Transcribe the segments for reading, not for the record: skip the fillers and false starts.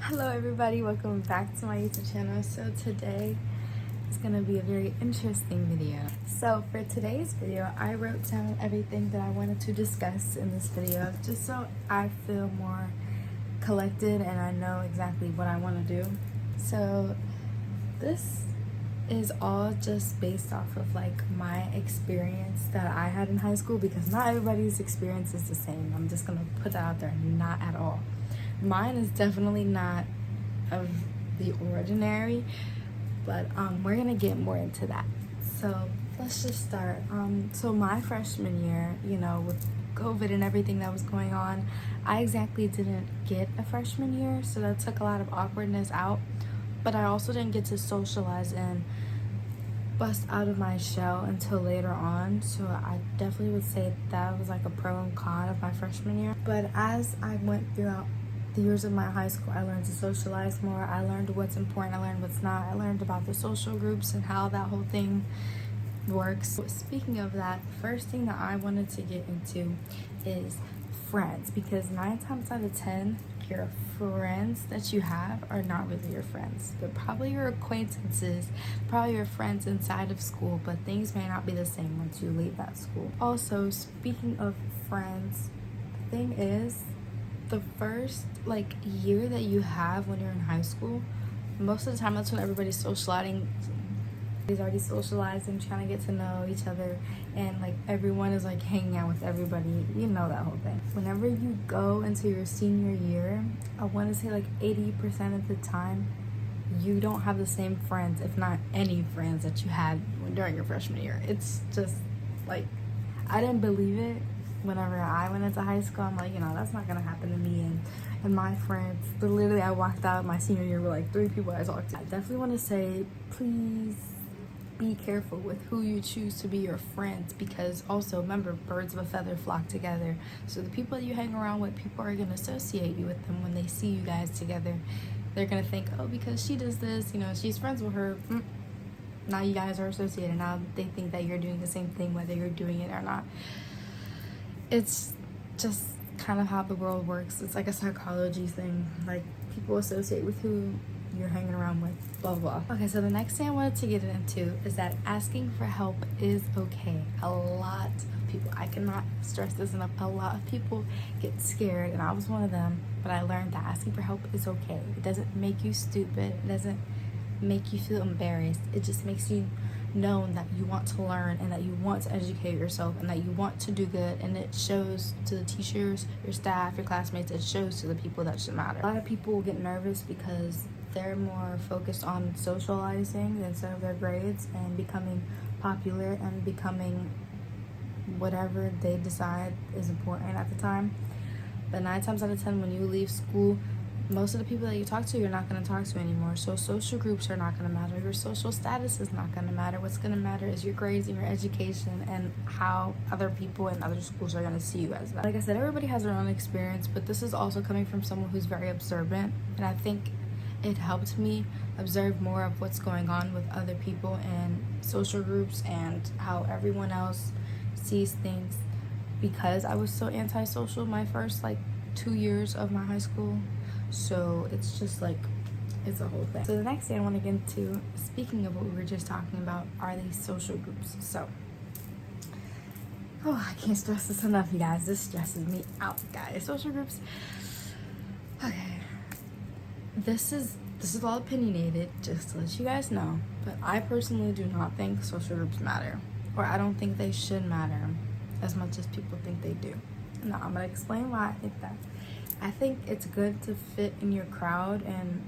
Hello everybody, welcome back to my YouTube channel. So today is going to be a very interesting video. So for today's video, I wrote down everything that I wanted to discuss in this video just so I feel more collected and I know exactly what I want to do. So this is all just based off of like my experience that I had in high school, because not everybody's experience is the same. I'm just going to put that out there, not at all. Mine is definitely not of the ordinary, but we're gonna get more into that. So let's just start. So my freshman year, with COVID and everything that was going on, I exactly didn't get a freshman year, so that took a lot of awkwardness out. But I also didn't get to socialize and bust out of my shell until later on, so I definitely would say that was like a pro and con of my freshman year. But as I went throughout the years of my high school, I learned to socialize more. I learned what's important, I learned what's not. I learned about the social groups and how that whole thing works. Speaking of that, first thing that I wanted to get into is friends, because 9 times out of 10 your friends that you have are not really your friends. They're probably your acquaintances, probably your friends inside of school, but things may not be the same once you leave that school. Also, speaking of friends, the thing is, the first year that you have when you're in high school, most of the time that's when everybody's socializing. Everybody's already socializing, trying to get to know each other, and everyone is hanging out with everybody, that whole thing. Whenever you go into your senior year, I want to say 80% of the time you don't have the same friends, if not any friends, that you had during your freshman year. It's just I didn't believe it whenever I went into high school. I'm that's not gonna happen to me and my friends. But literally, I walked out my senior year with 3 people I talked to. I definitely want to say, please be careful with who you choose to be your friends, because also remember, birds of a feather flock together. So the people that you hang around with, people are gonna associate you with them. When they see you guys together, they're gonna think, oh, because she does this, she's friends with her. Now you guys are associated. Now they think that you're doing the same thing, whether you're doing it or not. It's just kind of how the world works. It's like a psychology thing. People associate with who you're hanging around with, blah blah. Okay, so the next thing I wanted to get into is that asking for help is okay. A lot of people, I cannot stress this enough, a lot of people get scared, and I was one of them, but I learned that asking for help is okay. It doesn't make you stupid, it doesn't make you feel embarrassed, it just makes you know that you want to learn and that you want to educate yourself and that you want to do good, and it shows to the teachers, your staff, your classmates. It shows to the people that should matter. A lot of people get nervous because they're more focused on socializing instead of their grades and becoming popular and becoming whatever they decide is important at the time. But 9 times out of 10, when you leave school, most of the people that you talk to, you're not going to talk to anymore. So social groups are not going to matter. Your social status is not going to matter. What's going to matter is your grades and your education and how other people in other schools are going to see you as that. Like I said, everybody has their own experience, but this is also coming from someone who's very observant. And I think it helped me observe more of what's going on with other people in social groups and how everyone else sees things, because I was so antisocial my first 2 years of my high school. So it's just it's a whole thing. So the next thing I want to get into, speaking of what we were just talking about, are these social groups. So I can't stress this enough, you guys. This stresses me out, guys. Social groups. Okay, this is all opinionated, just to let you guys know, but I personally do not think social groups matter, or I don't think they should matter as much as people think they do. Now I'm gonna explain why I think that. I think it's good to fit in your crowd and,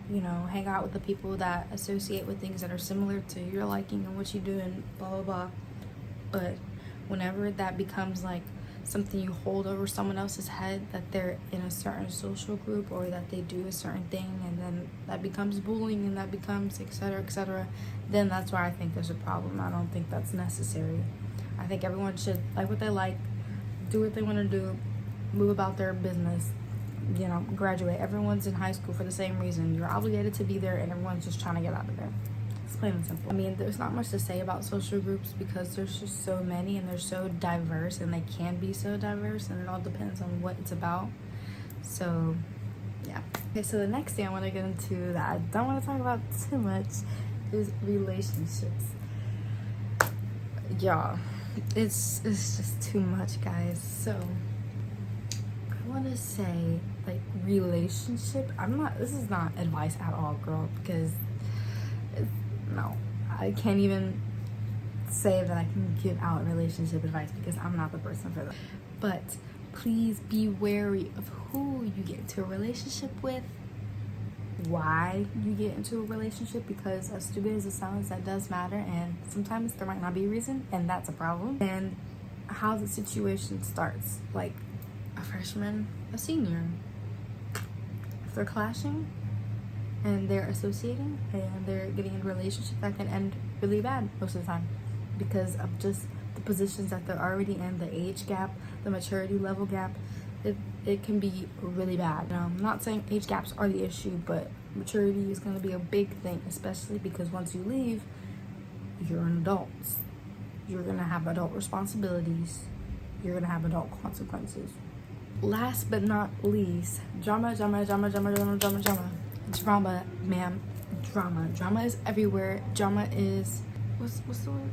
hang out with the people that associate with things that are similar to your liking and what you do and blah, blah, blah. But whenever that becomes something you hold over someone else's head, that they're in a certain social group or that they do a certain thing, and then that becomes bullying and that becomes etc., then that's where I think there's a problem. I don't think that's necessary. I think everyone should like what they like, do what they want to do, move about their business, graduate. Everyone's in high school for the same reason. You're obligated to be there, and everyone's just trying to get out of there. It's plain and simple. I mean, there's not much to say about social groups because there's just so many and they're so diverse, and they can be so diverse, and it all depends on what it's about. So yeah. Okay, so the next thing I want to get into that I don't want to talk about too much is relationships. Y'all, it's just too much, guys. So I want to say, like, relationship, this is not advice at all, girl, because no, I can't even say that I can give out relationship advice because I'm not the person for that. But please be wary of who you get into a relationship with, why you get into a relationship, because as stupid as it sounds, that does matter, and sometimes there might not be a reason, and that's a problem. And how the situation starts, like a freshman, a senior, if they're clashing and they're associating and they're getting in a relationship, that can end really bad most of the time because of just the positions that they're already in, the age gap, the maturity level gap. It can be really bad. I'm not saying age gaps are the issue, but maturity is going to be a big thing, especially because once you leave, you're an adult. You're going to have adult responsibilities. You're going to have adult consequences. Last but not least, drama, ma'am. Drama is everywhere. Drama is, what's the word?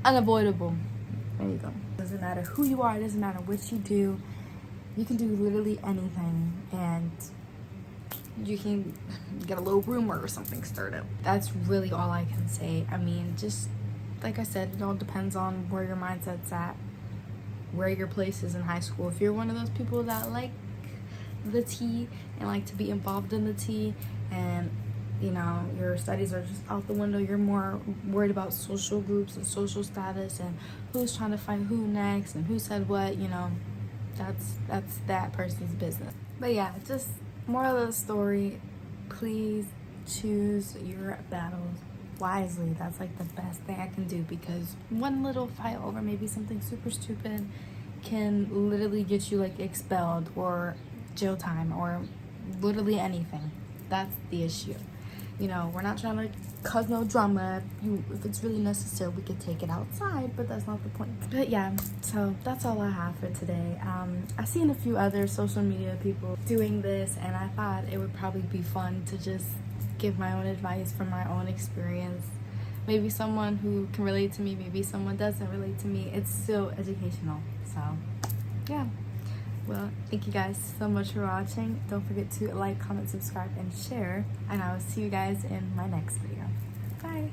Unavoidable. There you go. It doesn't matter who you are. It doesn't matter what you do. You can do literally anything, and you can get a little rumor or something started. That's really all I can say. I mean, just like I said, it all depends on where your mindset's at, where your place is in high school. If you're one of those people that like the tea and like to be involved in the tea, and you know, your studies are just out the window, you're more worried about social groups and social status and who's trying to find who next and who said what, you know, that's that person's business. But yeah, just moral of the story, please choose your battles wisely. That's like the best thing I can do, because one little fight over maybe something super stupid can literally get you like expelled or jail time or literally anything. That's the issue. You know, we're not trying to cause no drama. If it's really necessary, we could take it outside, but that's not the point. But yeah, so that's all I have for today. I've seen a few other social media people doing this, and I thought it would probably be fun to just give my own advice from my own experience. Maybe someone who can relate to me, maybe someone doesn't relate to me. It's still educational. So yeah. Well, thank you guys so much for watching. Don't forget to like, comment, subscribe, and share. And I will see you guys in my next video. Bye.